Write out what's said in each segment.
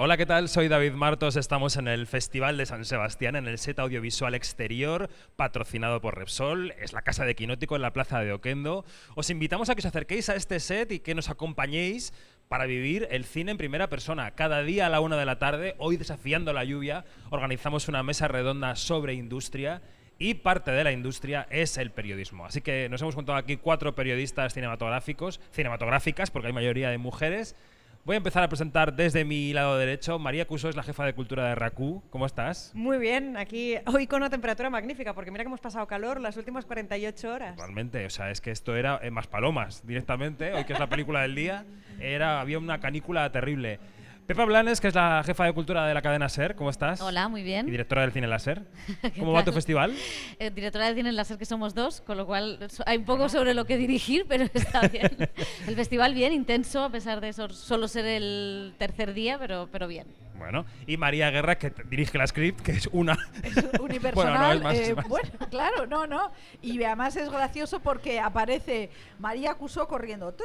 Hola, ¿qué tal? Soy David Martos, estamos en el Festival de San Sebastián, en el set audiovisual exterior, patrocinado por Repsol, es la casa de Quinótico en la plaza de Oquendo. Os invitamos a que os acerquéis a este set y que nos acompañéis para vivir el cine en primera persona. Cada día a la 1 de la tarde, hoy desafiando la lluvia, organizamos una mesa redonda sobre industria y parte de la industria es el periodismo. Así que nos hemos juntado aquí 4 periodistas cinematográficas, porque hay mayoría de mujeres. Voy a empezar a presentar desde mi lado derecho. María Cuso es la jefa de cultura de RACU. ¿Cómo estás? Muy bien, aquí hoy con una temperatura magnífica, porque mira que hemos pasado calor las últimas 48 horas. Realmente, o sea, es que esto era más palomas directamente. Hoy que es la película del día, había una canícula terrible. Pepa Blanes, que es la jefa de cultura de la cadena SER. ¿Cómo estás? Hola, muy bien. Y directora del Cine Láser. ¿Cómo va tu festival? Directora del Cine Láser, que somos 2, con lo cual hay un poco sobre lo que dirigir, pero está bien. El festival bien, intenso, a pesar de eso, solo ser el tercer día, pero bien. Bueno, y María Guerra, que dirige la script, que es una... Es unipersonal. Bueno, no, es más. Bueno, claro, no. Y además es gracioso porque aparece María Cuso corriendo,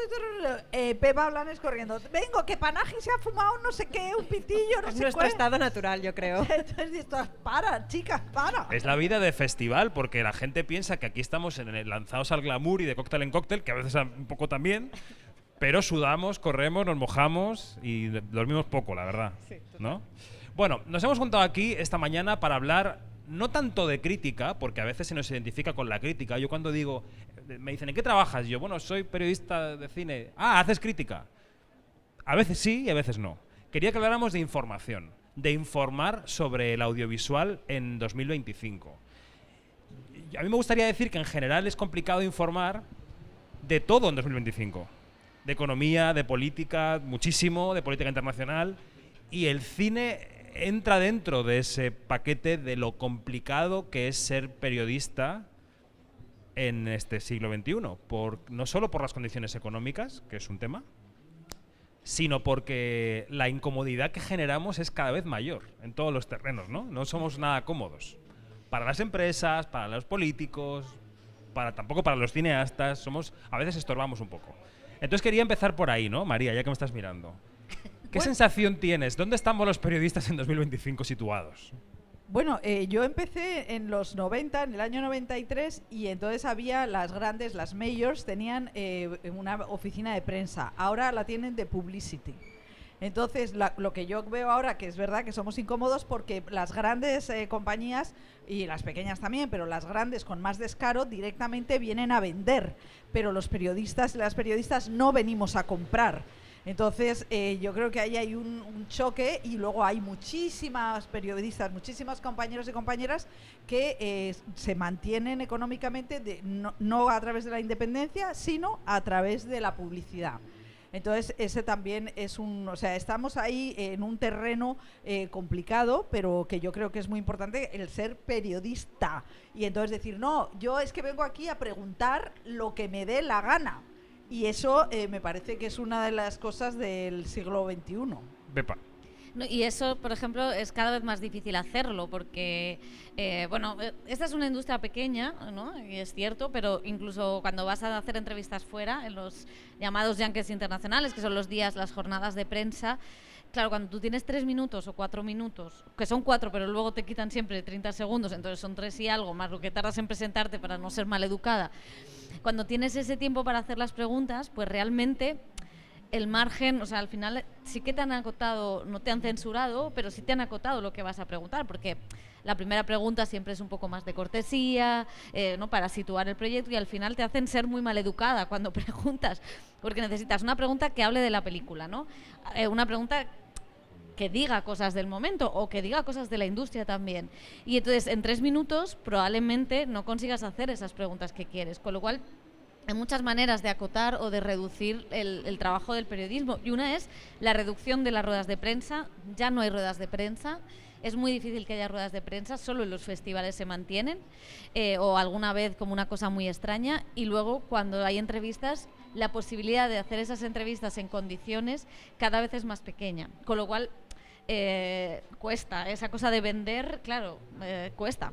Pepa Blanes corriendo. Vengo, que Panaji se ha fumado no sé qué, un pitillo, no Es sé nuestro qué. estado natural, yo creo. Entonces dices, para, chicas, para. Es la vida de festival, porque la gente piensa que aquí estamos lanzados al glamour y de cóctel en cóctel, que a veces un poco también, pero sudamos, corremos, nos mojamos y dormimos poco, la verdad. Sí, ¿no? Bueno, nos hemos juntado aquí esta mañana para hablar no tanto de crítica, porque a veces se nos identifica con la crítica. Yo cuando digo, me dicen, ¿en qué trabajas? Yo, bueno, soy periodista de cine. Ah, ¿haces crítica? A veces sí y a veces no. Quería que habláramos de información, de informar sobre el audiovisual en 2025. A mí me gustaría decir que en general es complicado informar de todo en 2025. De economía, de política, muchísimo, de política internacional. Y el cine entra dentro de ese paquete de lo complicado que es ser periodista en este siglo XXI. No solo por las condiciones económicas, que es un tema, sino porque la incomodidad que generamos es cada vez mayor en todos los terrenos, ¿no? No somos nada cómodos. Para las empresas, para los políticos, tampoco para los cineastas, a veces estorbamos un poco. Entonces quería empezar por ahí, ¿no, María? Ya que me estás mirando. ¿Qué sensación tienes? ¿Dónde estamos los periodistas en 2025 situados? Bueno, yo empecé en los 90, en el año 93, y entonces había las grandes, las majors, tenían una oficina de prensa. Ahora la tienen de publicity. Entonces, lo que yo veo ahora, que es verdad que somos incómodos porque las grandes compañías, y las pequeñas también, pero las grandes con más descaro, directamente vienen a vender. Pero los periodistas y las periodistas no venimos a comprar. Entonces, yo creo que ahí hay un choque, y luego hay muchísimas periodistas, muchísimos compañeros y compañeras que se mantienen económicamente no a través de la independencia, sino a través de la publicidad. Entonces, ese también es estamos ahí en un terreno complicado, pero que yo creo que es muy importante el ser periodista. Y entonces decir, no, yo es que vengo aquí a preguntar lo que me dé la gana. Y eso me parece que es una de las cosas del siglo XXI. Pepa. No, y eso, por ejemplo, es cada vez más difícil hacerlo porque, esta es una industria pequeña, ¿no? Y es cierto, pero incluso cuando vas a hacer entrevistas fuera, en los llamados Yankees internacionales, que son los días, las jornadas de prensa, claro, cuando tú tienes 3 minutos o 4 minutos, que son 4, pero luego te quitan siempre 30 segundos, entonces son 3 y algo, más lo que tardas en presentarte para no ser maleducada. Cuando tienes ese tiempo para hacer las preguntas, pues realmente el margen, o sea, al final sí que te han acotado, no te han censurado, pero sí te han acotado lo que vas a preguntar, porque la primera pregunta siempre es un poco más de cortesía, ¿no? Para situar el proyecto, y al final te hacen ser muy maleducada cuando preguntas, porque necesitas una pregunta que hable de la película, ¿no? Una pregunta que diga cosas del momento o que diga cosas de la industria también. Y entonces en 3 minutos probablemente no consigas hacer esas preguntas que quieres, con lo cual hay muchas maneras de acotar o de reducir el trabajo del periodismo, y una es la reducción de las ruedas de prensa. Ya no hay ruedas de prensa, es muy difícil que haya ruedas de prensa, solo en los festivales se mantienen, o alguna vez como una cosa muy extraña, y luego cuando hay entrevistas, la posibilidad de hacer esas entrevistas en condiciones cada vez es más pequeña, con lo cual cuesta, esa cosa de vender, claro, cuesta.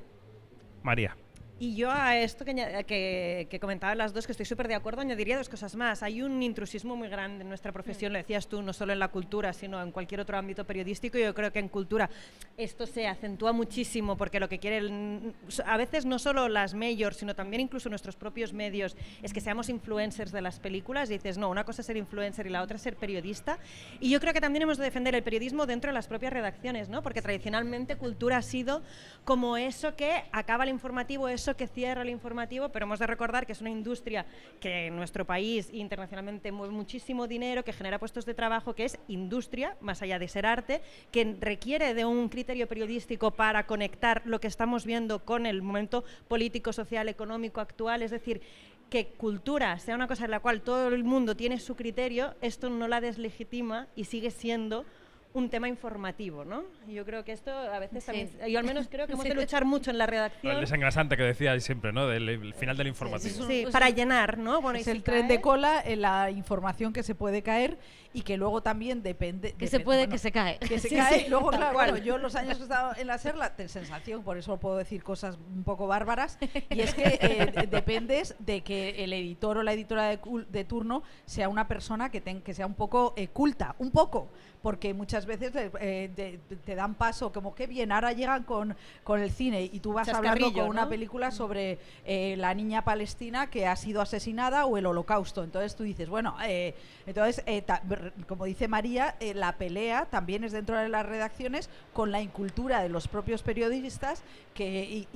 María. Y yo a esto que comentaban las dos, que estoy súper de acuerdo, añadiría dos cosas más. Hay un intrusismo muy grande en nuestra profesión, lo decías tú, no solo en la cultura, sino en cualquier otro ámbito periodístico. Yo creo que en cultura esto se acentúa muchísimo, porque lo que quieren, a veces no solo las majors, sino también incluso nuestros propios medios, es que seamos influencers de las películas. Y dices, no, una cosa es ser influencer y la otra es ser periodista. Y yo creo que también hemos de defender el periodismo dentro de las propias redacciones, ¿no? Porque tradicionalmente cultura ha sido como eso que acaba el informativo, eso que cierra el informativo, pero hemos de recordar que es una industria que en nuestro país e internacionalmente mueve muchísimo dinero, que genera puestos de trabajo, que es industria, más allá de ser arte, que requiere de un criterio periodístico para conectar lo que estamos viendo con el momento político, social, económico actual. Es decir, que cultura sea una cosa en la cual todo el mundo tiene su criterio, esto no la deslegitima y sigue siendo un tema informativo, ¿no? Yo creo que esto a veces también, yo al menos creo que hemos de luchar mucho en la redacción. El desengrasante que decíais siempre, ¿no? Del final del informativo. Sí, para llenar, ¿no? Bueno, es el tren de cola en la información que se puede caer y que luego también depende... Que se puede, que se cae. Que se cae. Luego, claro, bueno, yo los años que he estado en la SER, la sensación, por eso puedo decir cosas un poco bárbaras, y es que dependes de que el editor o la editora de turno sea una persona que sea un poco culta, un poco, porque muchas veces te dan paso, como que bien, ahora llegan con el cine y tú vas hablando con una película sobre la niña palestina que ha sido asesinada o el holocausto. Entonces tú dices, bueno, como dice María, la pelea también es dentro de las redacciones con la incultura de los propios periodistas que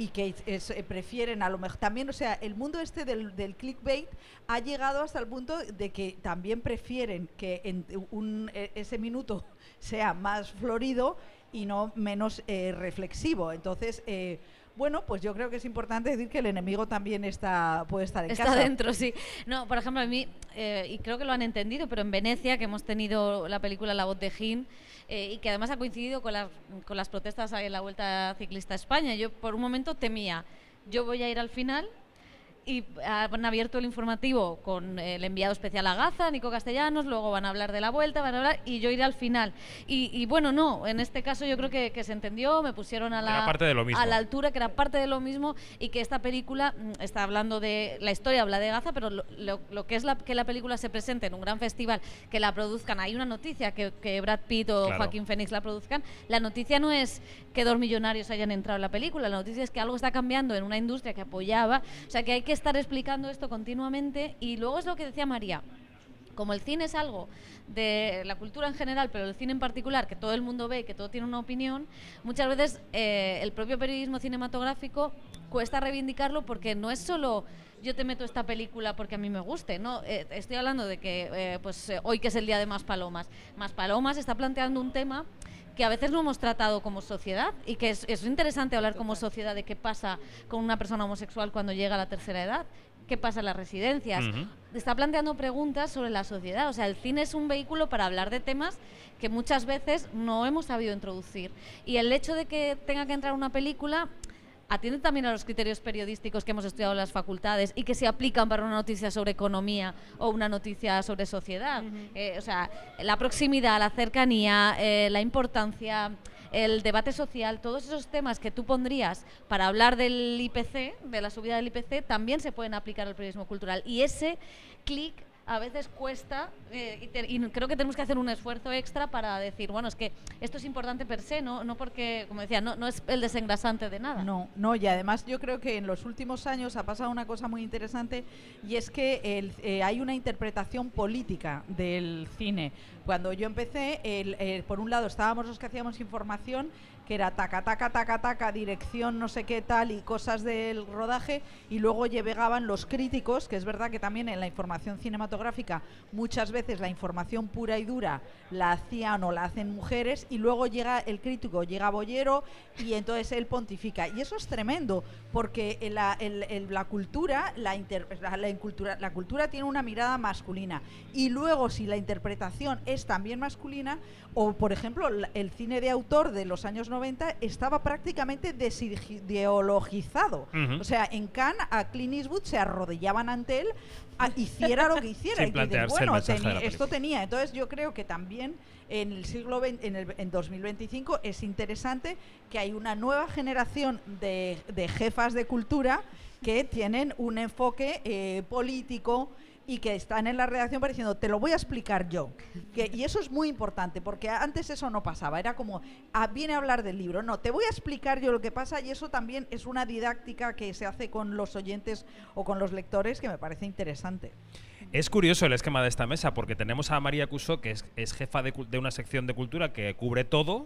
prefieren a lo mejor también, o sea, el mundo este del clickbait ha llegado hasta el punto de que también prefieren que ese minuto sea más florido y no menos reflexivo. Entonces, bueno, pues yo creo que es importante decir que el enemigo también puede estar en casa. Está dentro, sí. No, por ejemplo, a mí, y creo que lo han entendido, pero en Venecia, que hemos tenido la película La Voz de Jin, y que además ha coincidido con las protestas en la Vuelta Ciclista a España, yo por un momento temía, yo voy a ir al final. Y han abierto el informativo con el enviado especial a Gaza, Nico Castellanos, luego van a hablar de la Vuelta, van a hablar, y yo iré al final. Y bueno, no, en este caso yo creo que se entendió, me pusieron a la altura, que era parte de lo mismo, y que esta película está hablando de, la historia habla de Gaza, pero lo que es que la película se presente en un gran festival, que la produzcan, hay una noticia, que Brad Pitt o Joaquín Phoenix la produzcan, la noticia no es que 2 millonarios hayan entrado en la película, la noticia es que algo está cambiando en una industria que apoyaba, o sea que hay que estar explicando esto continuamente. Y luego es lo que decía María, como el cine es algo de la cultura en general, pero el cine en particular, que todo el mundo ve, que todo tiene una opinión, muchas veces el propio periodismo cinematográfico cuesta reivindicarlo, porque no es solo yo te meto esta película porque a mí me guste, ¿no? Estoy hablando de que hoy, que es el día de Más Palomas, está planteando un tema que a veces no hemos tratado como sociedad, y que es interesante hablar como sociedad de qué pasa con una persona homosexual cuando llega a la tercera edad, qué pasa en las residencias. Está planteando preguntas sobre la sociedad. O sea, el cine es un vehículo para hablar de temas que muchas veces no hemos sabido introducir. Y el hecho de que tenga que entrar una película atiende también a los criterios periodísticos que hemos estudiado en las facultades y que se aplican para una noticia sobre economía o una noticia sobre sociedad. O sea, la proximidad, la cercanía, la importancia, el debate social, todos esos temas que tú pondrías para hablar del IPC, de la subida del IPC, también se pueden aplicar al periodismo cultural. Y ese clic a veces cuesta, y creo que tenemos que hacer un esfuerzo extra para decir, bueno, es que esto es importante per se, no porque, como decía, no es el desengrasante de nada. No, y además yo creo que en los últimos años ha pasado una cosa muy interesante, y es que hay una interpretación política del cine. Cuando yo empecé, por un lado estábamos los que hacíamos información, que era taca, taca, taca, taca, dirección, no sé qué tal, y cosas del rodaje, y luego llegaban los críticos, que es verdad que también en la información cinematográfica muchas veces la información pura y dura la hacían o la hacen mujeres, y luego llega el crítico, llega Bollero, y entonces él pontifica. Y eso es tremendo, porque la cultura tiene una mirada masculina, y luego si la interpretación es también masculina, o por ejemplo el cine de autor de los años 90, 90 estaba prácticamente desideologizado. Ujú. O sea, en Cannes a Clint Eastwood se arrodillaban ante él, hiciera lo que hiciera. Sin Y tú dices, plantearse el bueno, mensaje de la esto película. tenía. Entonces yo creo que también en el siglo XX, en 2025 es interesante que hay una nueva generación de jefas de cultura que tienen un enfoque político y que están en la redacción diciendo, te lo voy a explicar yo. Y eso es muy importante, porque antes eso no pasaba, era como, viene a hablar del libro. No, te voy a explicar yo lo que pasa, y eso también es una didáctica que se hace con los oyentes o con los lectores que me parece interesante. Es curioso el esquema de esta mesa, porque tenemos a María Cusó, que es jefa de una sección de cultura que cubre todo.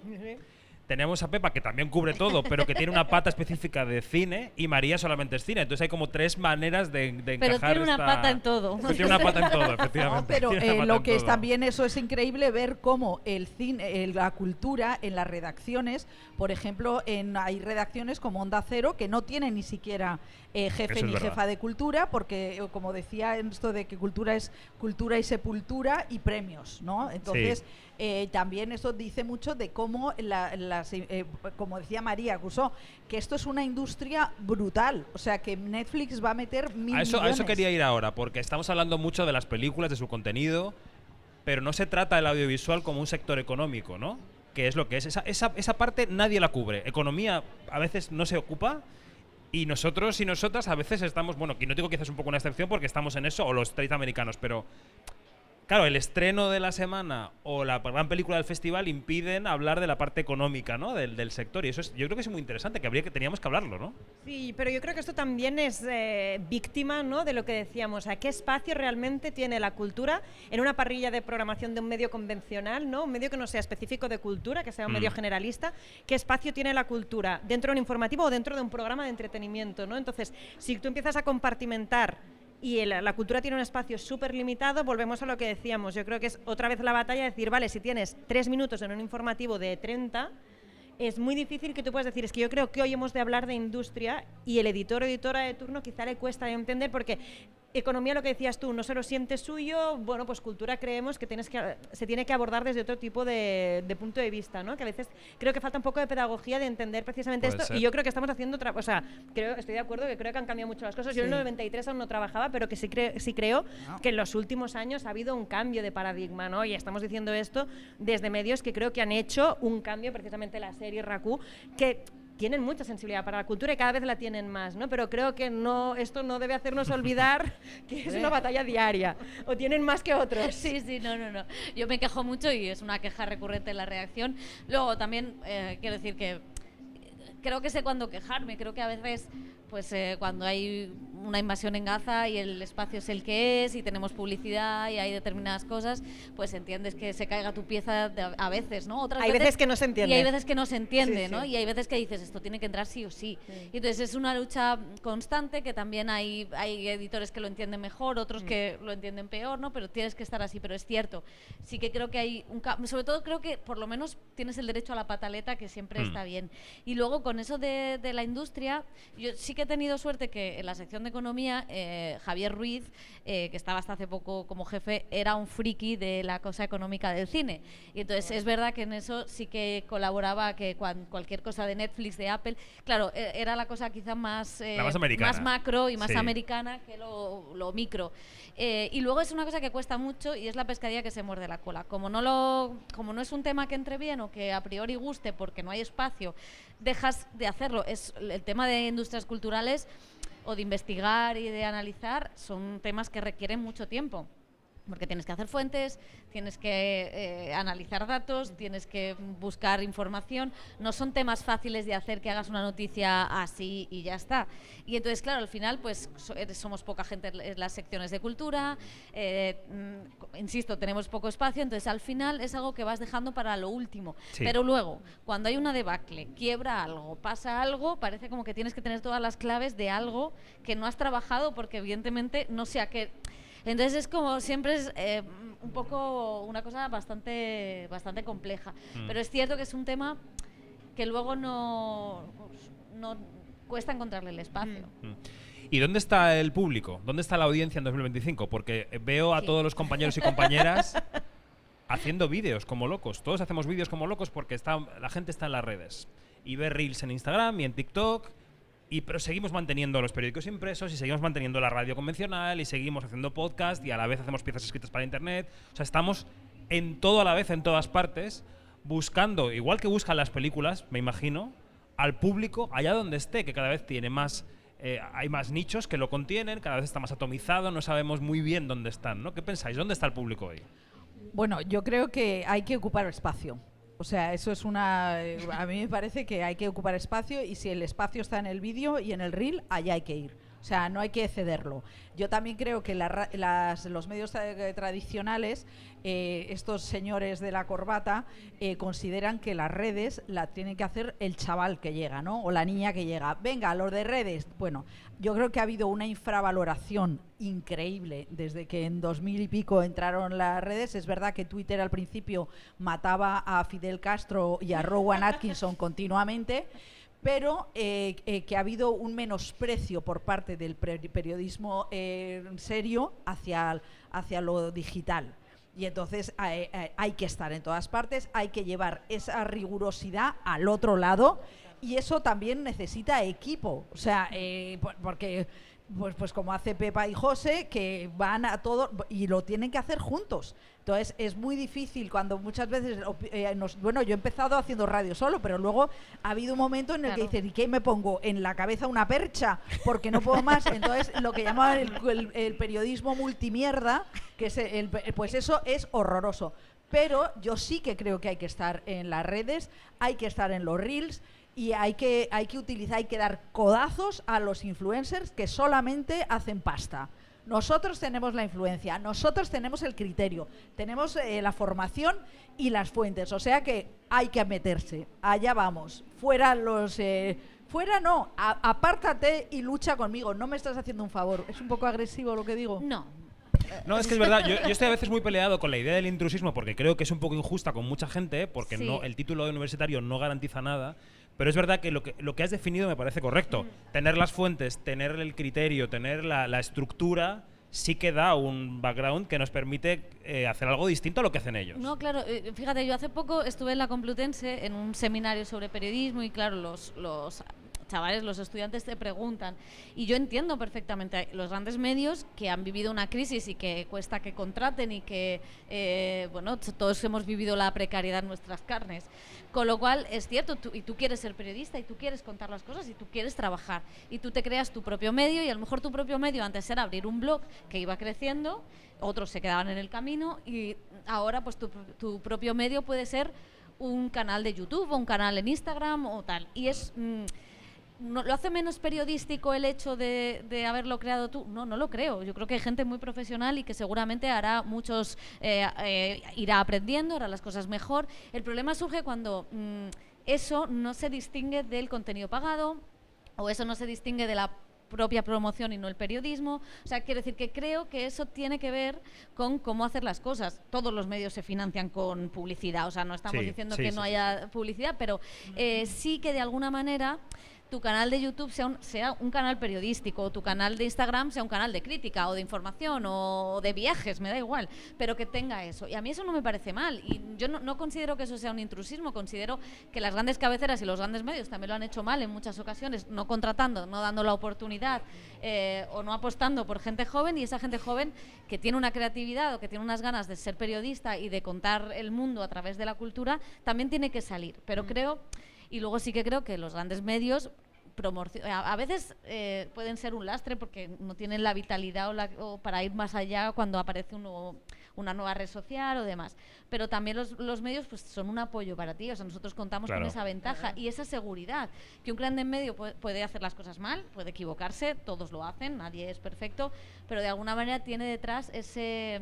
Tenemos a Pepa, que también cubre todo, pero que tiene una pata específica de cine, y María solamente es cine. Entonces hay como tres maneras de encajar. Pero tiene una pata en todo. Pero tiene una pata en todo, efectivamente. No, pero Tiene una pata lo en que es todo. también eso es increíble ver cómo el cine, la cultura en las redacciones, por ejemplo, hay redacciones como Onda Cero que no tienen ni siquiera jefe Eso es ni verdad. jefa de cultura, porque como decía esto de que cultura es cultura y sepultura y premios, ¿no? Entonces también eso dice mucho de cómo como decía María Cusó, que esto es una industria brutal, o sea que Netflix va a meter mil A eso millones. quería ir ahora, porque estamos hablando mucho de las películas, de su contenido, pero no se trata del audiovisual como un sector económico, ¿no? Que es lo que es. Esa parte nadie la cubre. Economía a veces no se ocupa, y nosotros y nosotras a veces estamos, bueno, que no digo que quizás es un poco una excepción porque estamos en eso, o los trade americanos, pero claro, el estreno de la semana o la gran película del festival impiden hablar de la parte económica, ¿no? Del sector, y eso yo creo que es muy interesante, que teníamos que hablarlo, ¿no? Sí, pero yo creo que esto también es víctima, ¿no?, de lo que decíamos, a qué espacio realmente tiene la cultura en una parrilla de programación de un medio convencional, ¿no? Un medio que no sea específico de cultura, que sea un medio generalista. ¿Qué espacio tiene la cultura dentro de un informativo o dentro de un programa de entretenimiento, ¿no? Entonces, si tú empiezas a compartimentar y la cultura tiene un espacio súper limitado, volvemos a lo que decíamos. Yo creo que es otra vez la batalla de decir, vale, si tienes 3 minutos en un informativo de 30, es muy difícil que tú puedas decir, es que yo creo que hoy hemos de hablar de industria, y el editor o editora de turno quizá le cuesta entender, porque economía, lo que decías tú, no se lo siente suyo. Bueno, pues cultura creemos que se tiene que abordar desde otro tipo de punto de vista, ¿no? Que a veces creo que falta un poco de pedagogía de entender precisamente Puede esto, ser. y yo creo que estamos haciendo o sea, estoy de acuerdo que creo que han cambiado mucho las cosas. Yo en el Sí. 93 aún no trabajaba, pero que sí creo que en los últimos años ha habido un cambio de paradigma, ¿no? Y estamos diciendo esto desde medios que creo que han hecho un cambio, precisamente la serie Raku, que tienen mucha sensibilidad para la cultura y cada vez la tienen más, ¿no? Pero creo que esto no debe hacernos olvidar que es una batalla diaria, o tienen más que otros. Sí, no. Yo me quejo mucho y es una queja recurrente en la redacción. Luego también quiero decir que creo que sé cuándo quejarme. Creo que a veces, pues cuando hay una invasión en Gaza y el espacio es el que es y tenemos publicidad y hay determinadas cosas, pues entiendes que se caiga tu pieza a veces, ¿no? Otras Hay veces que no se entiende. Y hay veces que no se entiende, Sí, ¿no? sí. Y hay veces que dices, esto tiene que entrar sí o sí. Y entonces es una lucha constante, que también hay editores que lo entienden mejor, otros que lo entienden peor, ¿no? Pero tienes que estar así. Pero es cierto, sí que creo que hay sobre todo creo que por lo menos tienes el derecho a la pataleta, que siempre está bien. Y luego con eso de la industria, yo sí que he tenido suerte que en la sección de economía Javier Ruiz, que estaba hasta hace poco como jefe, era un friki de la cosa económica del cine. Y entonces es verdad que en eso sí que colaboraba, que cualquier cosa de Netflix, de Apple, claro, era la cosa quizá más, La más americana. más macro y más Sí. americana que lo micro. Y luego es una cosa que cuesta mucho, y es la pescadilla que se muerde la cola. Como no es un tema que entre bien o que a priori guste porque no hay espacio, dejas de hacerlo. Es el tema de industrias culturales o de investigar y de analizar, son temas que requieren mucho tiempo, porque tienes que hacer fuentes, tienes que analizar datos, tienes que buscar información. No son temas fáciles de hacer, que hagas una noticia así y ya está. Y entonces, claro, al final pues somos poca gente en las secciones de cultura, insisto, tenemos poco espacio, entonces al final es algo que vas dejando para lo último. Sí. Pero luego, cuando hay una debacle, quiebra algo, pasa algo, parece como que tienes que tener todas las claves de algo que no has trabajado, porque evidentemente no sé a qué. Entonces es como siempre es un poco una cosa bastante compleja. Pero es cierto que es un tema que luego no cuesta encontrarle el espacio. ¿Y dónde está el público? ¿Dónde está la audiencia en 2025? Porque veo a Sí. todos los compañeros y compañeras haciendo vídeos como locos. Todos hacemos vídeos como locos porque la gente está en las redes y ve reels en Instagram y en TikTok. Pero seguimos manteniendo los periódicos impresos y seguimos manteniendo la radio convencional y seguimos haciendo podcast y a la vez hacemos piezas escritas para internet. O sea, estamos en todo a la vez, en todas partes, buscando, igual que buscan las películas, me imagino, al público allá donde esté, que cada vez tiene más, hay más nichos que lo contienen, cada vez está más atomizado, no sabemos muy bien dónde están, ¿no? ¿Qué pensáis? ¿Dónde está el público hoy? Bueno, yo creo que hay que ocupar espacio. O sea, eso es a mí me parece que hay que ocupar espacio y si el espacio está en el vídeo y en el reel, allá hay que ir. O sea, no hay que cederlo. Yo también creo que los medios tradicionales, estos señores de la corbata, consideran que las redes la tiene que hacer el chaval que llega, ¿no? O la niña que llega. Venga, los de redes. Bueno, yo creo que ha habido una infravaloración increíble desde que en 2000 y pico entraron las redes. Es verdad que Twitter al principio mataba a Fidel Castro y a Rowan Atkinson continuamente, pero que ha habido un menosprecio por parte del periodismo serio hacia lo digital. Y entonces hay que estar en todas partes, hay que llevar esa rigurosidad al otro lado y eso también necesita equipo. O sea, porque pues como hace Pepa y José, que van a todo y lo tienen que hacer juntos. Entonces es muy difícil cuando muchas veces, bueno, yo he empezado haciendo radio solo, pero luego ha habido un momento en el que dices, ¿y qué me pongo? ¿En la cabeza una percha? Porque no puedo más. Entonces lo que llaman el periodismo multimierda, que es pues eso es horroroso. Pero yo sí que creo que hay que estar en las redes, hay que estar en los reels, y hay que utilizar, hay que dar codazos a los influencers que solamente hacen pasta. Nosotros tenemos la influencia, nosotros tenemos el criterio, tenemos la formación y las fuentes, o sea que hay que meterse, allá vamos, fuera no, apártate y lucha conmigo, no me estás haciendo un favor. ¿Es un poco agresivo lo que digo? No, es que es verdad, yo estoy a veces muy peleado con la idea del intrusismo porque creo que es un poco injusta con mucha gente, porque sí. El título universitario no garantiza nada. Pero es verdad que lo que has definido me parece correcto. Tener las fuentes, tener el criterio, tener la estructura, sí que da un background que nos permite hacer algo distinto a lo que hacen ellos. No, claro, fíjate, yo hace poco estuve en la Complutense en un seminario sobre periodismo y claro, los chavales, los estudiantes te preguntan y yo entiendo perfectamente los grandes medios que han vivido una crisis y que cuesta que contraten y que bueno, todos hemos vivido la precariedad en nuestras carnes, con lo cual es cierto, tú quieres ser periodista y tú quieres contar las cosas y tú quieres trabajar y tú te creas tu propio medio y a lo mejor tu propio medio antes era abrir un blog que iba creciendo, otros se quedaban en el camino y ahora pues tu propio medio puede ser un canal de YouTube o un canal en Instagram o tal y es no, ¿lo hace menos periodístico el hecho de haberlo creado tú? No lo creo. Yo creo que hay gente muy profesional y que seguramente hará muchos, irá aprendiendo, hará las cosas mejor. El problema surge cuando eso no se distingue del contenido pagado o eso no se distingue de la propia promoción y no el periodismo. O sea, quiero decir que creo que eso tiene que ver con cómo hacer las cosas. Todos los medios se financian con publicidad, o sea, no estamos diciendo que no haya publicidad, pero sí que de alguna manera tu canal de YouTube sea un canal periodístico, o tu canal de Instagram sea un canal de crítica o de información o de viajes, me da igual, pero que tenga eso. Y a mí eso no me parece mal. Y yo no considero que eso sea un intrusismo, considero que las grandes cabeceras y los grandes medios también lo han hecho mal en muchas ocasiones, no contratando, no dando la oportunidad o no apostando por gente joven y esa gente joven que tiene una creatividad o que tiene unas ganas de ser periodista y de contar el mundo a través de la cultura, también tiene que salir. Pero creo... Y luego sí que creo que los grandes medios a veces pueden ser un lastre porque no tienen la vitalidad o para ir más allá cuando aparece una nueva red social o demás. Pero también los medios pues son un apoyo para ti. O sea, nosotros contamos con esa ventaja y esa seguridad. Que un grande medio puede hacer las cosas mal, puede equivocarse, todos lo hacen, nadie es perfecto, pero de alguna manera tiene detrás ese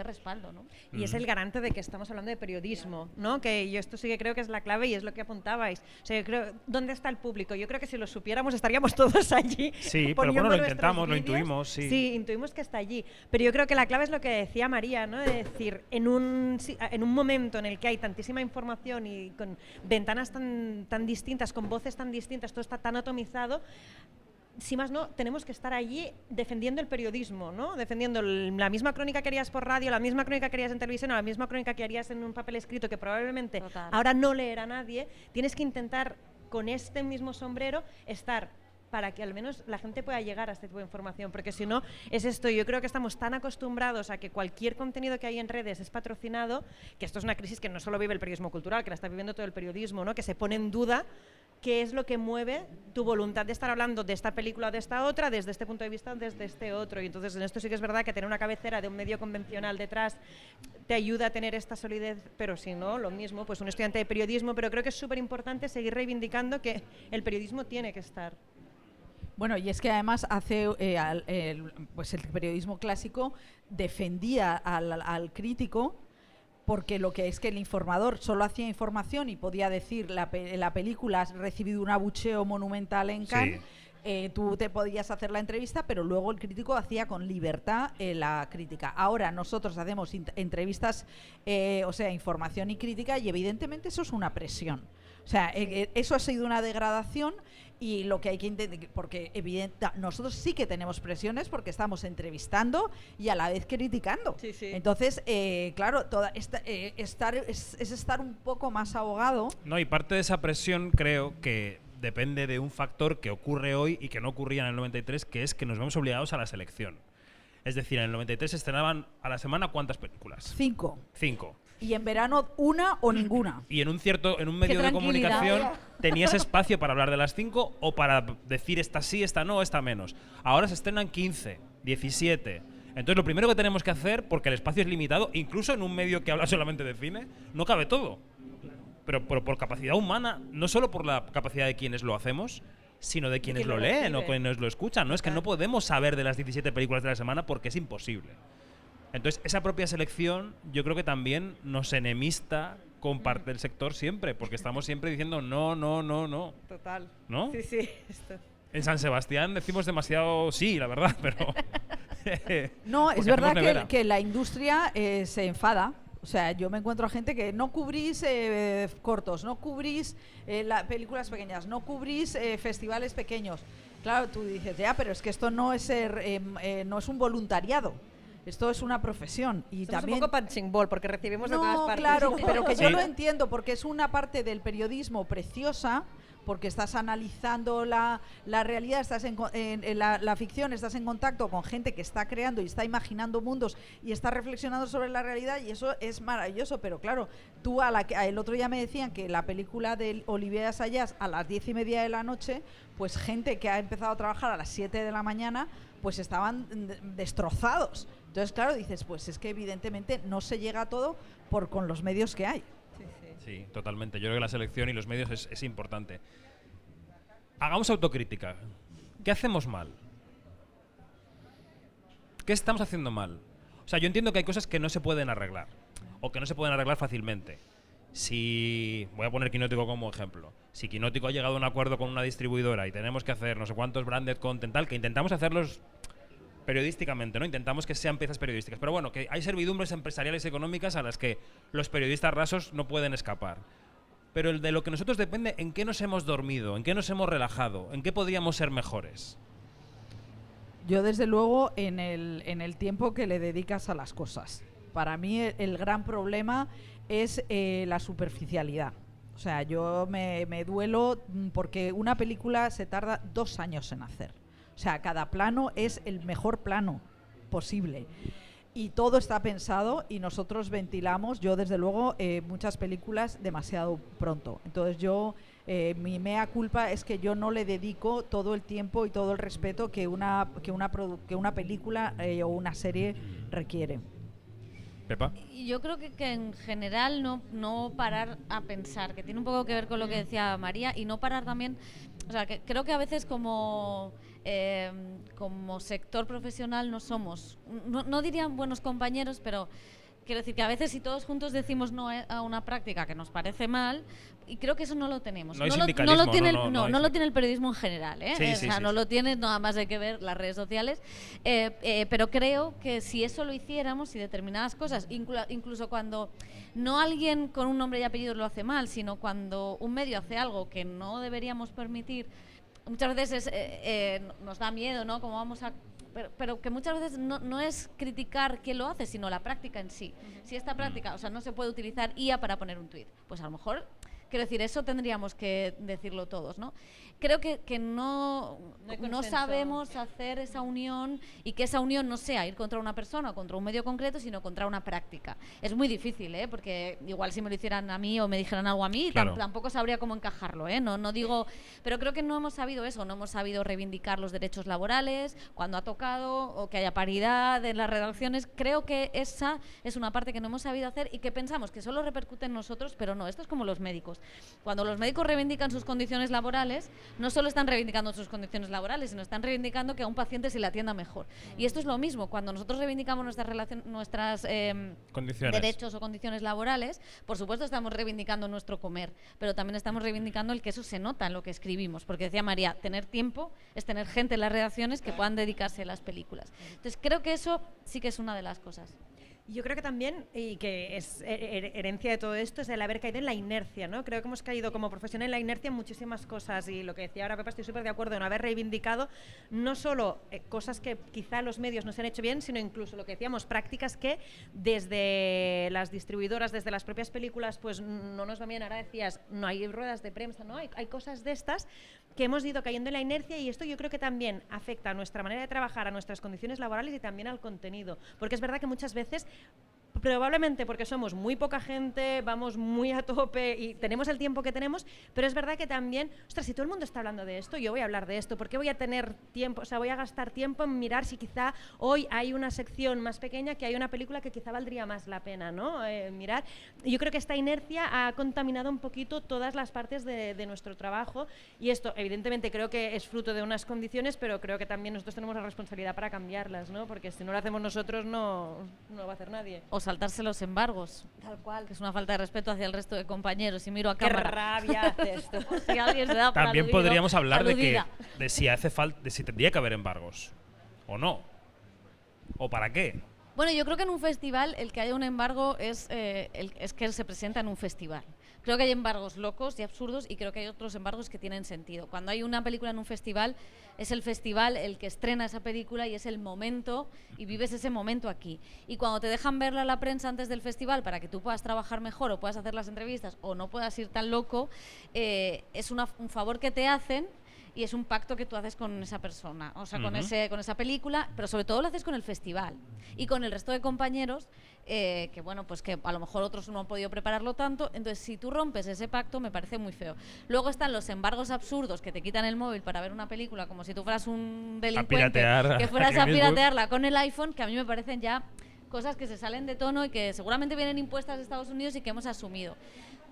respaldo, ¿no? Y es el garante de que estamos hablando de periodismo, ¿no? Que yo esto sí que creo que es la clave y es lo que apuntabais. O sea, yo creo, ¿dónde está el público? Yo creo que si lo supiéramos estaríamos todos allí. Sí, pero bueno, lo intentamos, lo intuimos, sí. Sí, intuimos que está allí. Pero yo creo que la clave es lo que decía María, ¿no? De decir, en un momento en el que hay tantísima información y con ventanas tan distintas, con voces tan distintas, todo está tan atomizado, si más no, tenemos que estar allí defendiendo el periodismo, ¿no? Defendiendo la misma crónica que harías por radio, la misma crónica que harías en televisión, o la misma crónica que harías en un papel escrito que probablemente Total. ahora no leerá nadie. Tienes que intentar, con este mismo sombrero, estar para que al menos la gente pueda llegar a este tipo de información, porque si no, es esto. Yo creo que estamos tan acostumbrados a que cualquier contenido que hay en redes es patrocinado, que esto es una crisis que no solo vive el periodismo cultural, que la está viviendo todo el periodismo, ¿no? Que se pone en duda qué es lo que mueve tu voluntad de estar hablando de esta película o de esta otra, desde este punto de vista o desde este otro. Y entonces en esto sí que es verdad que tener una cabecera de un medio convencional detrás te ayuda a tener esta solidez, pero si no, lo mismo, pues un estudiante de periodismo, pero creo que es súper importante seguir reivindicando que el periodismo tiene que estar. Bueno, y es que además pues el periodismo clásico defendía al crítico, porque lo que es que el informador solo hacía información y podía decir la película ha recibido un abucheo monumental en Cannes. Sí. Tú te podías hacer la entrevista, pero luego el crítico hacía con libertad la crítica. Ahora nosotros hacemos entrevistas, o sea, información y crítica, y evidentemente eso es una presión. O sea, eso ha sido una degradación, y lo que hay que intentar, porque nosotros sí que tenemos presiones porque estamos entrevistando y a la vez criticando. Sí, sí. Entonces, claro, es estar un poco más ahogado. No, y parte de esa presión creo que depende de un factor que ocurre hoy y que no ocurría en el 93, que es que nos vemos obligados a la selección. Es decir, en el 93 se estrenaban a la semana ¿cuántas películas? 5. 5. Y en verano 1 o ninguna. Y en un medio de comunicación tenías espacio para hablar de las 5 o para decir esta sí, esta no, esta menos. Ahora se estrenan 15, 17. Entonces lo primero que tenemos que hacer, porque el espacio es limitado, incluso en un medio que habla solamente de cine, no cabe todo. Pero por capacidad humana, no solo por la capacidad de quienes lo hacemos, sino de quienes lo leen o quienes lo escuchan. No es que no podemos saber de las 17 películas de la semana porque es imposible. Entonces, esa propia selección yo creo que también nos enemista con parte del sector siempre, porque estamos siempre diciendo no, no, no, no. Total. ¿No? Sí, sí. Esto. En San Sebastián decimos demasiado sí, la verdad, pero... No, es verdad que la industria se enfada. O sea, yo me encuentro a gente que no cubrís cortos, no cubrís películas pequeñas, no cubrís festivales pequeños. Claro, tú dices, ya, pero es que esto no es no es un voluntariado. Esto es una profesión. Y somos también un poco punching ball porque recibimos de todas partes. Claro, pero que Sí. yo lo entiendo, porque es una parte del periodismo preciosa, porque estás analizando la realidad, estás en la ficción, estás en contacto con gente que está creando y está imaginando mundos y está reflexionando sobre la realidad, y eso es maravilloso. Pero claro, tú el otro día me decían que la película de Olivier Assayas a las 10:30 de la noche, pues gente que ha empezado a trabajar a las 7 de la mañana, pues estaban destrozados. Entonces, claro, dices, pues es que evidentemente no se llega a todo con los medios que hay. Sí, totalmente. Yo creo que la selección y los medios es importante. Hagamos autocrítica. ¿Qué hacemos mal? ¿Qué estamos haciendo mal? O sea, yo entiendo que hay cosas que no se pueden arreglar o que no se pueden arreglar fácilmente. Si voy a poner Quinótico como ejemplo. Si Quinótico ha llegado a un acuerdo con una distribuidora y tenemos que hacer no sé cuántos branded content tal, que intentamos hacerlos periodísticamente, ¿no? Intentamos que sean piezas periodísticas. Pero bueno, que hay servidumbres empresariales y económicas a las que los periodistas rasos no pueden escapar. Pero de lo que nosotros depende, ¿en qué nos hemos dormido? ¿En qué nos hemos relajado? ¿En qué podríamos ser mejores? Yo, desde luego, en el tiempo que le dedicas a las cosas. Para mí el gran problema es la superficialidad. O sea, yo me duelo porque una película se tarda 2 años en hacer. O sea, cada plano es el mejor plano posible. Y todo está pensado, y nosotros ventilamos, yo desde luego, muchas películas demasiado pronto. Entonces mi mea culpa es que yo no le dedico todo el tiempo y todo el respeto que una película o una serie requiere. Pepa. Y yo creo que en general no parar a pensar, que tiene un poco que ver con lo que decía María, y no parar también, o sea, que creo que a veces como sector profesional no somos, no dirían buenos compañeros, pero quiero decir que a veces si todos juntos decimos no a una práctica que nos parece mal, y creo que eso no lo tenemos. No hay No sindicalismo, lo tiene no hay. lo tiene el periodismo en general, ¿eh? Sí, O sea, no sí. lo tiene, nada más hay que ver las redes sociales. Pero creo que si eso lo hiciéramos, y determinadas cosas, incluso cuando no alguien con un nombre y apellido lo hace mal, sino cuando un medio hace algo que no deberíamos permitir, muchas veces nos da miedo, ¿no? Como vamos a... Pero que muchas veces no es criticar quién lo hace, sino la práctica en sí. Si esta práctica, o sea, no se puede utilizar IA para poner un tuit, pues a lo mejor, quiero decir, eso tendríamos que decirlo todos, ¿no? Creo que no sabemos hacer esa unión, y que esa unión no sea ir contra una persona o contra un medio concreto, sino contra una práctica. Es muy difícil, porque igual si me lo hicieran a mí o me dijeran algo a mí, claro, tampoco sabría cómo encajarlo, no digo, pero creo que no hemos sabido eso, no hemos sabido reivindicar los derechos laborales cuando ha tocado, o que haya paridad en las redacciones. Creo que esa es una parte que no hemos sabido hacer y que pensamos que solo repercute en nosotros, pero no, esto es como los médicos. Cuando los médicos reivindican sus condiciones laborales, no solo están reivindicando sus condiciones laborales, sino están reivindicando que a un paciente se le atienda mejor. Y esto es lo mismo, cuando nosotros reivindicamos nuestras derechos o condiciones laborales, por supuesto estamos reivindicando nuestro comer, pero también estamos reivindicando el que eso se nota en lo que escribimos, porque decía María, tener tiempo es tener gente en las redacciones que puedan dedicarse a las películas. Entonces creo que eso sí que es una de las cosas. Yo creo que también, y que es herencia de todo esto, es el haber caído en la inercia, ¿no? Creo que hemos caído como profesión en la inercia en muchísimas cosas, y lo que decía ahora Pepa, estoy súper de acuerdo en haber reivindicado no solo cosas que quizá los medios no se han hecho bien, sino incluso lo que decíamos, prácticas que desde las distribuidoras, desde las propias películas, pues no nos va bien. Ahora decías, no hay ruedas de prensa, ¿no? Hay cosas de estas que hemos ido cayendo en la inercia, y esto yo creo que también afecta a nuestra manera de trabajar, a nuestras condiciones laborales y también al contenido, porque es verdad que muchas veces, probablemente porque somos muy poca gente, vamos muy a tope y tenemos el tiempo que tenemos, pero es verdad que también, ostras, si todo el mundo está hablando de esto, yo voy a hablar de esto, ¿por qué voy a tener tiempo? O sea, voy a gastar tiempo en mirar si quizá hoy hay una sección más pequeña, que hay una película que quizá valdría más la pena, ¿no? Mirar. Y yo creo que esta inercia ha contaminado un poquito todas las partes de nuestro trabajo, y esto evidentemente creo que es fruto de unas condiciones, pero creo que también nosotros tenemos la responsabilidad para cambiarlas, ¿no? Porque si no lo hacemos nosotros, no lo va a hacer nadie. O saltarse los embargos. Tal cual. Que es una falta de respeto hacia el resto de compañeros. Y miro a ¡Qué cámara. rabia hace esto! Si alguien se da por también aludido, podríamos hablar aludida. de si hace falta, de si tendría que haber embargos o no, o para qué. Bueno, yo creo que en un festival el que haya un embargo es que él se presenta en un festival. Creo que hay embargos locos y absurdos, y creo que hay otros embargos que tienen sentido. Cuando hay una película en un festival, es el festival el que estrena esa película y es el momento, y vives ese momento aquí. Y cuando te dejan verla a la prensa antes del festival para que tú puedas trabajar mejor o puedas hacer las entrevistas o no puedas ir tan loco, es un favor que te hacen. Y es un pacto que tú haces con esa persona, o sea, con esa película, pero sobre todo lo haces con el festival y con el resto de compañeros, que bueno, pues que a lo mejor otros no han podido prepararlo tanto. Entonces, si tú rompes ese pacto, me parece muy feo. Luego están los embargos absurdos que te quitan el móvil para ver una película como si tú fueras un delincuente, que fueras a piratearla con el iPhone, que a mí me parecen ya cosas que se salen de tono y que seguramente vienen impuestas de Estados Unidos y que hemos asumido.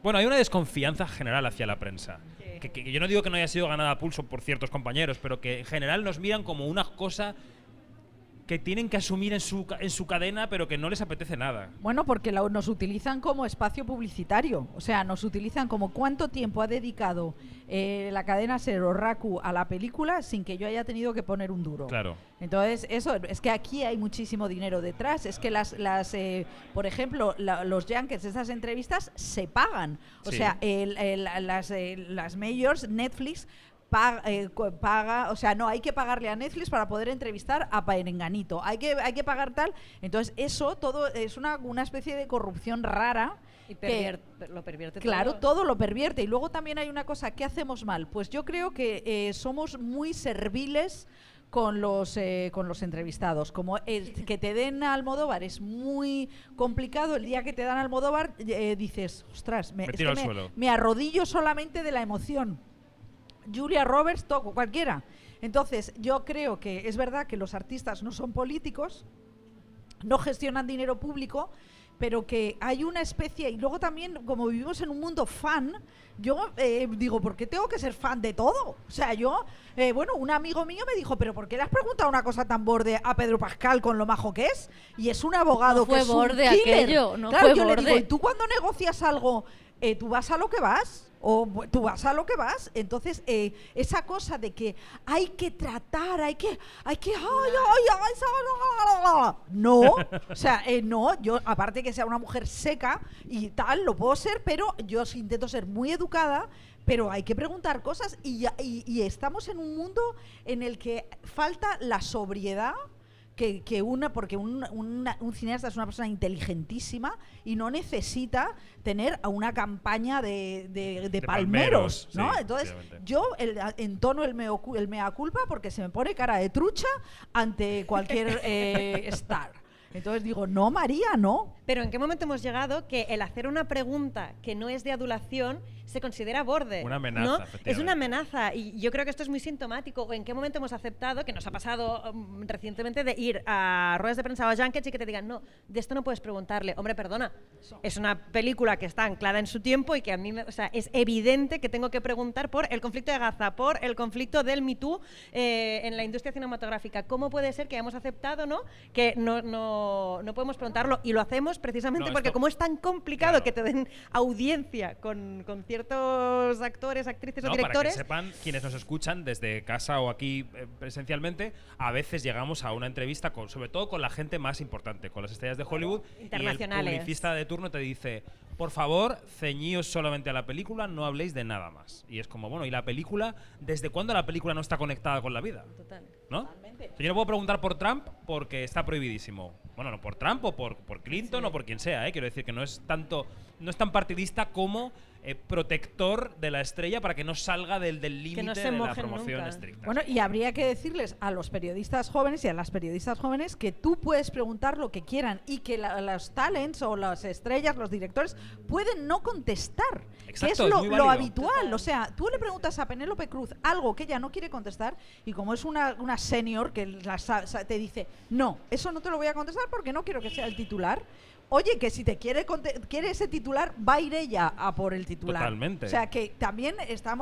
Bueno, hay una desconfianza general hacia la prensa. Que yo no digo que no haya sido ganada a pulso por ciertos compañeros, pero que en general nos miran como una cosa que tienen que asumir en su cadena, pero que no les apetece nada. Bueno, porque nos utilizan como espacio publicitario. O sea, nos utilizan como cuánto tiempo ha dedicado la cadena SER o RACU a la película sin que yo haya tenido que poner un duro. Claro. Entonces, eso es que aquí hay muchísimo dinero detrás. Es que por ejemplo, los junkets, esas entrevistas se pagan. O sea, las majors, Netflix paga, o sea, no hay que pagarle a Netflix para poder entrevistar a Perenganito. Hay que pagar tal. Entonces, eso todo es una especie de corrupción rara. Y lo pervierte claro, todo lo pervierte. Y luego también hay una cosa que hacemos mal. Pues yo creo que somos muy serviles con los entrevistados. Como que te den a Almodóvar es muy complicado. El día que te dan a Almodóvar dices, ostras, me arrodillo solamente de la emoción. Julia Roberts, toco, cualquiera. Entonces, yo creo que es verdad que los artistas no son políticos, no gestionan dinero público, pero que hay una especie, y luego también, como vivimos en un mundo fan, yo digo, ¿por qué tengo que ser fan de todo? O sea, bueno, un amigo mío me dijo, ¿pero por qué le has preguntado una cosa tan borde a Pedro Pascal con lo majo que es? Y es un abogado que es un killer. Aquello, no claro, fue yo borde. le digo, ¿y tú cuando negocias algo, tú vas a lo que vas? O tú vas a lo que vas. Entonces, esa cosa de que hay que tratar, no, o sea, no, yo aparte que sea una mujer seca y tal, lo puedo ser, pero yo intento ser muy educada, pero hay que preguntar cosas y estamos en un mundo en el que falta la sobriedad porque un cineasta es una persona inteligentísima y no necesita tener una campaña de palmeros, ¿no? Sí, entonces yo entono el mea culpa porque se me pone cara de trucha ante cualquier star. Entonces digo, no, María, no. Pero ¿en qué momento hemos llegado que el hacer una pregunta que no es de adulación se considera borde? Una amenaza, ¿no? efectivamente. Es una amenaza y yo creo que esto es muy sintomático. ¿O en qué momento hemos aceptado, que nos ha pasado recientemente, de ir a ruedas de prensa o a junkets y que te digan, no, de esto no puedes preguntarle? Hombre, perdona, es una película que está anclada en su tiempo y que a mí, es evidente que tengo que preguntar por el conflicto de Gaza, por el conflicto del Me Too en la industria cinematográfica. ¿Cómo puede ser que hayamos aceptado, ¿no?, que no podemos preguntarlo? Y lo hacemos precisamente porque como es tan complicado que te den audiencia con ciertos actores, actrices o directores. Para que sepan quienes nos escuchan desde casa o aquí presencialmente, a veces llegamos a una entrevista sobre todo con la gente más importante, con las estrellas de Hollywood, internacionales. Y el publicista de turno te dice, por favor, ceñíos solamente a la película, no habléis de nada más. Y es como, bueno, ¿y la película? ¿Desde cuándo la película no está conectada con la vida? Total. ¿No? Yo no puedo preguntar por Trump porque está prohibidísimo. Bueno, no por Trump o por Clinton o por quien sea, quiero decir que no es tan partidista como protector de la estrella para que no salga del límite de la promoción estricta. Bueno, y habría que decirles a los periodistas jóvenes y a las periodistas jóvenes que tú puedes preguntar lo que quieran y que los talents o las estrellas, los directores, pueden no contestar. Exacto, que es es muy válido. lo habitual. O sea, tú le preguntas a Penélope Cruz algo que ella no quiere contestar y como es una senior que te dice, no, eso no te lo voy a contestar porque no quiero que sea el titular. Oye, que si te quiere ese titular, va a ir ella a por el titular. Totalmente. O sea, que también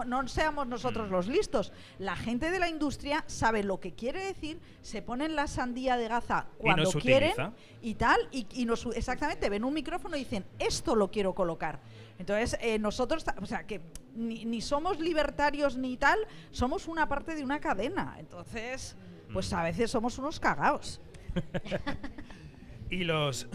no seamos nosotros los listos. La gente de la industria sabe lo que quiere decir, se ponen la sandía de Gaza cuando quieren y tal, y exactamente, ven un micrófono y dicen, esto lo quiero colocar. Entonces, nosotros, o sea, que ni somos libertarios ni tal, somos una parte de una cadena. Entonces, pues a veces somos unos cagaos. ¿Y los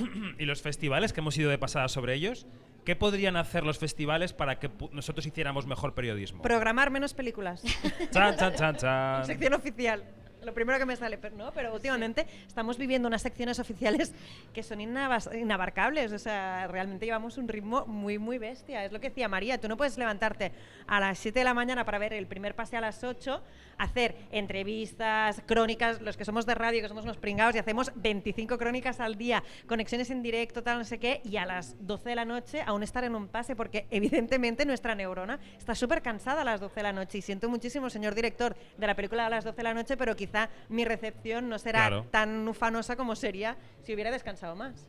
festivales, que hemos ido de pasada sobre ellos, qué podrían hacer los festivales para que nosotros hiciéramos mejor periodismo? Programar menos películas. Chan, chan, chan, chan. Sección oficial. Lo primero que me sale, pero últimamente estamos viviendo unas secciones oficiales que son inabarcables, o sea, realmente llevamos un ritmo muy, muy bestia. Es lo que decía María, tú no puedes levantarte a las 7 de la mañana para ver el primer pase a las 8, hacer entrevistas, crónicas, los que somos de radio, que somos unos pringados y hacemos 25 crónicas al día, conexiones en directo, tal, no sé qué, y a las 12 de la noche aún estar en un pase, porque evidentemente nuestra neurona está súper cansada a las 12 de la noche, y siento muchísimo, señor director de la película a las 12 de la noche, pero quizá mi recepción no será tan ufanosa como sería si hubiera descansado más.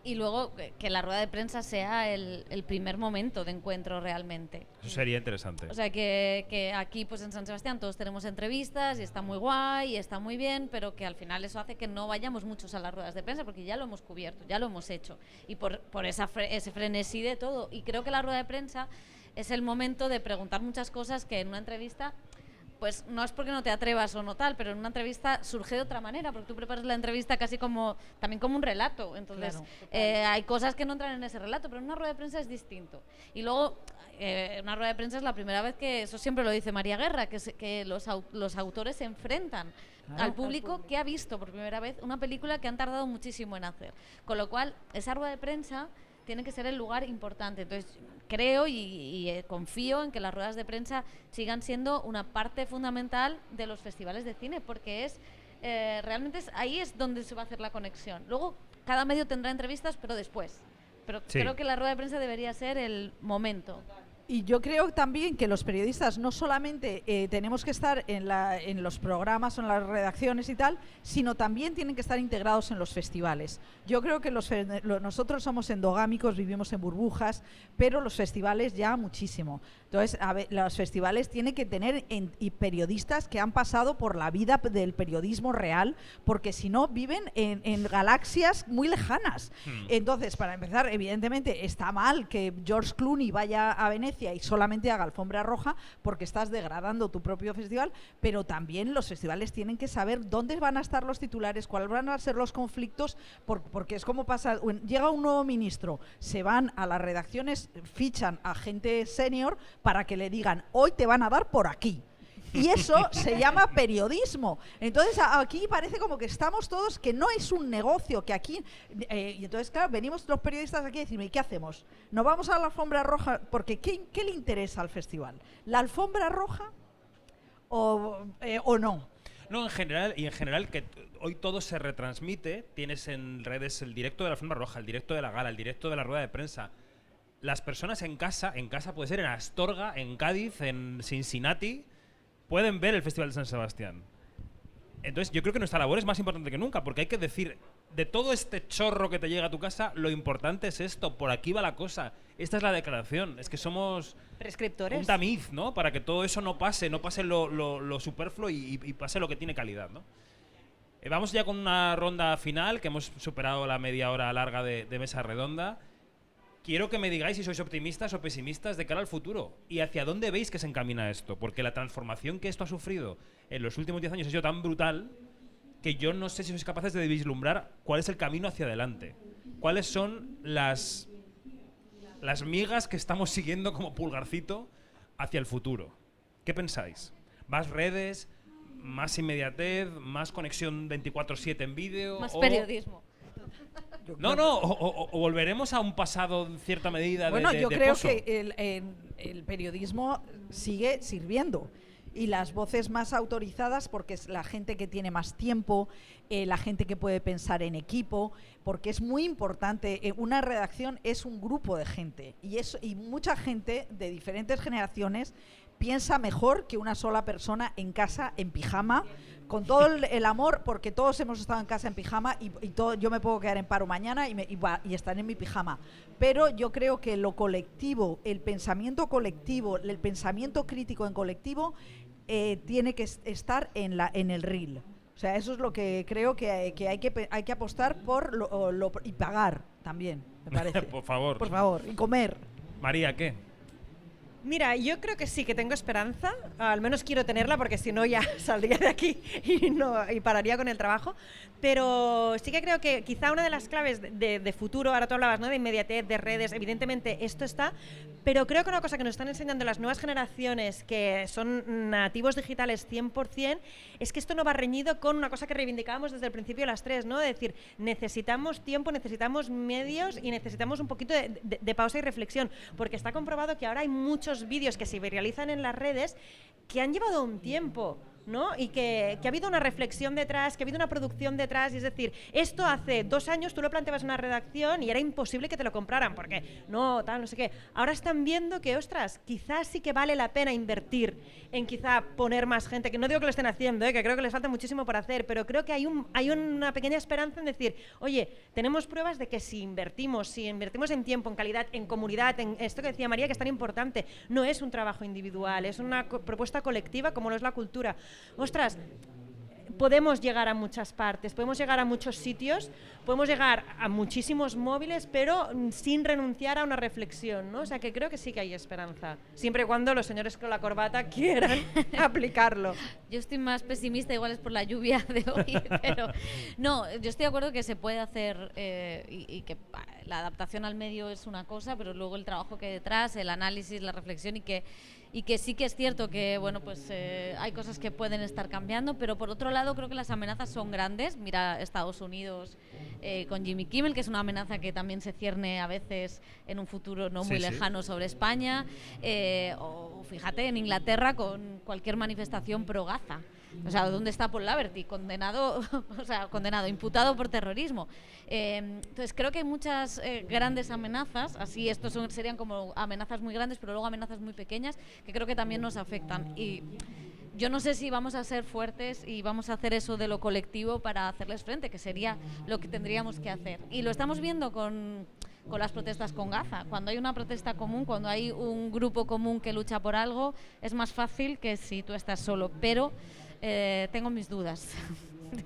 Y luego que la rueda de prensa sea el primer momento de encuentro realmente. Eso sería interesante. O sea, que aquí pues en San Sebastián todos tenemos entrevistas y está muy guay y está muy bien, pero que al final eso hace que no vayamos muchos a las ruedas de prensa porque ya lo hemos cubierto, ya lo hemos hecho. Y por ese frenesí de todo. Y creo que la rueda de prensa es el momento de preguntar muchas cosas que en una entrevista... Pues no es porque no te atrevas o no tal, pero en una entrevista surge de otra manera, porque tú preparas la entrevista casi también como un relato. Entonces, hay cosas que no entran en ese relato, pero en una rueda de prensa es distinto. Y luego, una rueda de prensa es la primera vez que, eso siempre lo dice María Guerra, que los autores se enfrentan al público que ha visto por primera vez una película que han tardado muchísimo en hacer. Con lo cual, esa rueda de prensa tiene que ser el lugar importante. Entonces, creo y confío en que las ruedas de prensa sigan siendo una parte fundamental de los festivales de cine, porque realmente ahí es donde se va a hacer la conexión. Luego, cada medio tendrá entrevistas, pero después. Pero creo que la rueda de prensa debería ser el momento. Y yo creo también que los periodistas no solamente tenemos que estar en los programas o en las redacciones y tal, sino también tienen que estar integrados en los festivales. Yo creo que nosotros somos endogámicos, vivimos en burbujas, pero los festivales ya muchísimo. Entonces, los festivales tienen que tener periodistas que han pasado por la vida del periodismo real, porque si no viven en galaxias muy lejanas. Entonces, para empezar, evidentemente está mal que George Clooney vaya a Venecia transparencia y solamente haga alfombra roja, porque estás degradando tu propio festival, pero también los festivales tienen que saber dónde van a estar los titulares, cuáles van a ser los conflictos, porque es como pasa, llega un nuevo ministro, se van a las redacciones, fichan a gente senior para que le digan, hoy te van a dar por aquí. Y eso se llama periodismo. Entonces aquí parece como que estamos todos, que no es un negocio, que aquí... y entonces, claro, venimos los periodistas aquí a decirme, ¿y qué hacemos? ¿Nos vamos a la alfombra roja? Porque ¿qué le interesa al festival? ¿La alfombra roja o no? No, en general que hoy todo se retransmite. Tienes en redes el directo de la alfombra roja, el directo de la gala, el directo de la rueda de prensa. Las personas en casa puede ser en Astorga, en Cádiz, en Cincinnati, pueden ver el Festival de San Sebastián. Entonces yo creo que nuestra labor es más importante que nunca, porque hay que decir, de todo este chorro que te llega a tu casa, lo importante es esto, por aquí va la cosa. Esta es la declaración, es que somos prescriptores, un tamiz, ¿no? Para que todo eso no pase lo superfluo y pase lo que tiene calidad, ¿no? Vamos ya con una ronda final, que hemos superado la media hora larga de mesa redonda. Quiero que me digáis si sois optimistas o pesimistas de cara al futuro y hacia dónde veis que se encamina esto, porque la transformación que esto ha sufrido en los últimos 10 años ha sido tan brutal que yo no sé si sois capaces de vislumbrar cuál es el camino hacia adelante. ¿Cuáles son las migas que estamos siguiendo como pulgarcito hacia el futuro? ¿Qué pensáis? ¿Más redes? ¿Más inmediatez? ¿Más conexión 24/7 en vídeo? Más periodismo. No, o volveremos a un pasado en cierta medida bueno, de yo creo pozo. que el periodismo sigue sirviendo. Y las voces más autorizadas, porque es la gente que tiene más tiempo, la gente que puede pensar en equipo, porque es muy importante. Una redacción es un grupo de gente y mucha gente de diferentes generaciones piensa mejor que una sola persona en casa, en pijama, con todo el amor, porque todos hemos estado en casa en pijama y yo me puedo quedar en paro mañana y estar en mi pijama. Pero yo creo que lo colectivo, el pensamiento colectivo, el pensamiento crítico en colectivo, tiene que estar en el reel. O sea, eso es lo que creo que hay que apostar por y pagar también, me parece. Por favor. Por favor, y comer. María, ¿qué? Mira, yo creo que sí que tengo esperanza, al menos quiero tenerla porque si no ya saldría de aquí y pararía con el trabajo, pero sí que creo que quizá una de las claves de futuro, ahora tú hablabas, ¿no?, de inmediatez, de redes, evidentemente esto está, pero creo que una cosa que nos están enseñando las nuevas generaciones que son nativos digitales 100% es que esto no va reñido con una cosa que reivindicábamos desde el principio las tres, ¿no?, de decir, necesitamos tiempo, necesitamos medios y necesitamos un poquito de pausa y reflexión, porque está comprobado que ahora hay muchos vídeos que se viralizan en las redes que han llevado un tiempo, ¿no? Y que ha habido una reflexión detrás, que ha habido una producción detrás, y es decir, esto hace 2 años tú lo planteabas en una redacción y era imposible que te lo compraran, porque no, tal, no sé qué. Ahora están viendo que, ostras, quizás sí que vale la pena invertir en quizá poner más gente, que no digo que lo estén haciendo, que creo que les falta muchísimo por hacer, pero creo que hay una pequeña esperanza en decir, oye, tenemos pruebas de que si invertimos en tiempo, en calidad, en comunidad, en esto que decía María, que es tan importante, no es un trabajo individual, es una propuesta colectiva como lo es la cultura. Ostras, podemos llegar a muchas partes, podemos llegar a muchos sitios, podemos llegar a muchísimos móviles, pero sin renunciar a una reflexión, ¿no? O sea, que creo que sí que hay esperanza, siempre y cuando los señores con la corbata quieran aplicarlo. Yo estoy más pesimista, igual es por la lluvia de hoy, pero no, yo estoy de acuerdo que se puede hacer y que la adaptación al medio es una cosa, pero luego el trabajo que hay detrás, el análisis, la reflexión y que sí que es cierto que bueno, pues hay cosas que pueden estar cambiando, pero por otro lado creo que las amenazas son grandes. Mira Estados Unidos con Jimmy Kimmel, que es una amenaza que también se cierne a veces en un futuro no muy lejano sobre España, o fíjate en Inglaterra con cualquier manifestación pro Gaza. O sea, ¿dónde está Paul Laverty? Condenado, imputado por terrorismo. Entonces creo que hay muchas grandes amenazas, así estos serían como amenazas muy grandes, pero luego amenazas muy pequeñas que creo que también nos afectan. Y yo no sé si vamos a ser fuertes y vamos a hacer eso de lo colectivo para hacerles frente, que sería lo que tendríamos que hacer. Y lo estamos viendo con las protestas con Gaza. Cuando hay una protesta común, cuando hay un grupo común que lucha por algo, es más fácil que si tú estás solo. Pero tengo mis dudas.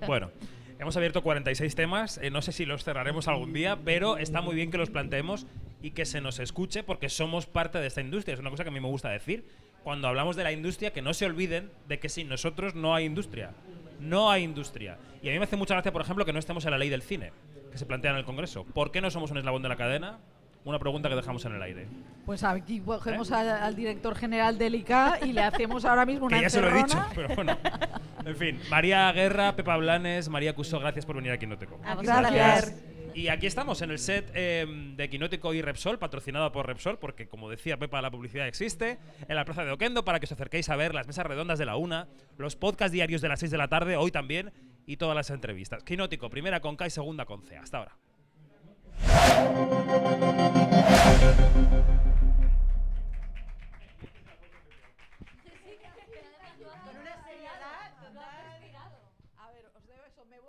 Bueno, hemos abierto 46 temas, no sé si los cerraremos algún día, pero está muy bien que los planteemos y que se nos escuche porque somos parte de esta industria. Es una cosa que a mí me gusta decir. Cuando hablamos de la industria, que no se olviden de que sin nosotros no hay industria. No hay industria. Y a mí me hace mucha gracia, por ejemplo, que no estemos en la ley del cine, que se plantea en el Congreso. ¿Por qué no somos un eslabón de la cadena? Una pregunta que dejamos en el aire. Pues aquí cogemos al director general del ICA y le hacemos ahora mismo una Que ya se lo he dicho, encerrona. pero bueno. En fin, María Guerra, Pepa Blanes, María Cusó, gracias por venir a Quinótico. A Gracias. Y aquí estamos en el set de Quinótico y Repsol, patrocinado por Repsol, porque como decía Pepa, la publicidad existe, en la plaza de Oquendo, para que os acerquéis a ver las mesas redondas de la una, los podcasts diarios de las 6 de la tarde, hoy también, y todas las entrevistas. Quinótico, primera con K y segunda con C. Hasta ahora.